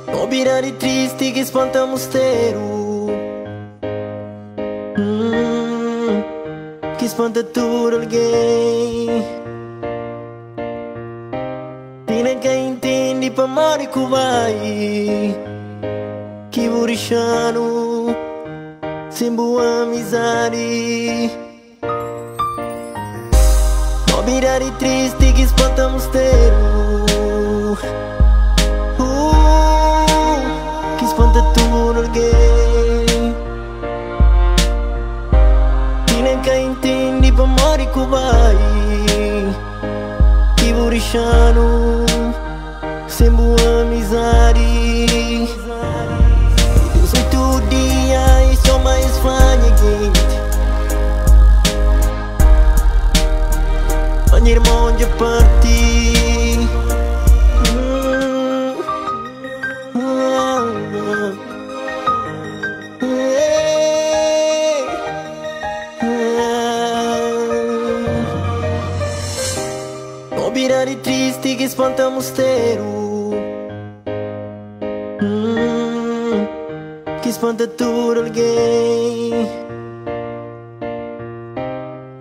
Obirari tristi che spanta mistero, che spanta tutto il gay. Fino che intendi per mare che vai, che vorisciano sembra misari. Obirari tristi che spanta mistero, spanta tutto il gay. Fino che intendi per mare che vai, che vorisciano sembra misari. Io sono tutti e insomma in Spagna gente, ogni mondo è partito. Obirari tristi che spanta mistero, che spanta tutto il gay.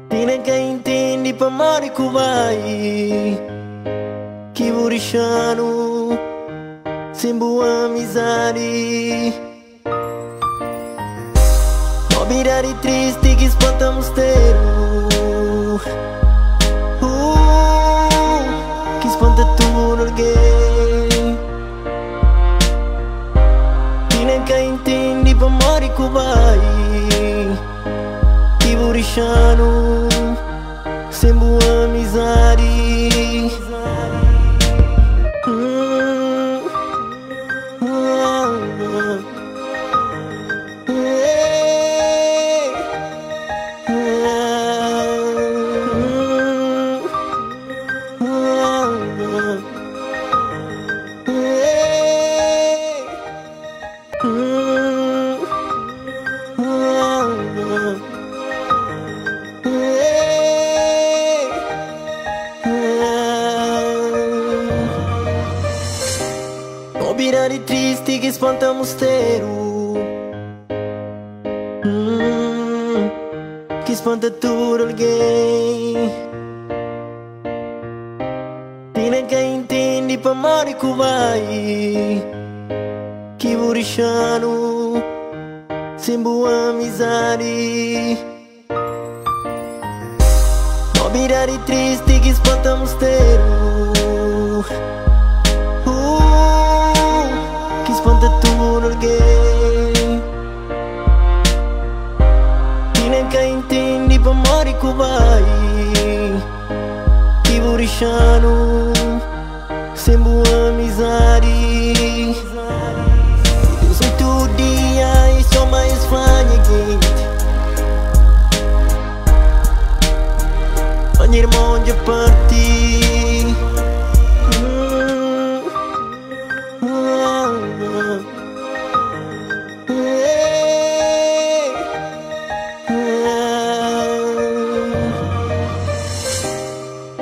Fino che intendi per mare che vai, che vorisciano sembra misari. Obirari tristi che spanta mistero, spanta tutto il gay. Fino che intendi per mare che vai, che vorisciano sembra misari. Obirari tristi che spanta mistero, che spanta tutto il gay. Fino che intendi per mare che vai, che vorisciano sembra misari. Obirari tristi che spanta mistero, che spanta tutto il gay. Fino che intendi per mare che vai, che vorisciano sembra misari. Io sono tutti e insomma in Spagna gente, ogni mondo è partito.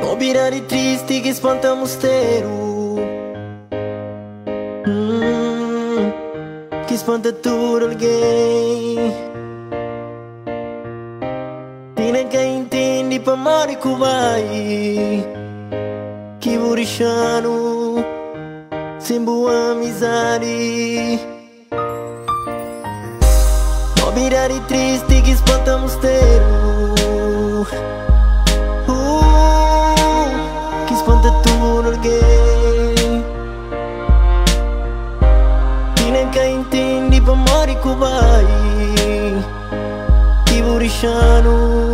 Obirari tristi che spanta mistero, che spanta tutto il gay. Fino che intendi per mare che vai, che vorisciano sembra misari. Obirari tristi che spanta mistero, che spanta tutto il gay. Fino che intendi per mare che vai, che vorisciano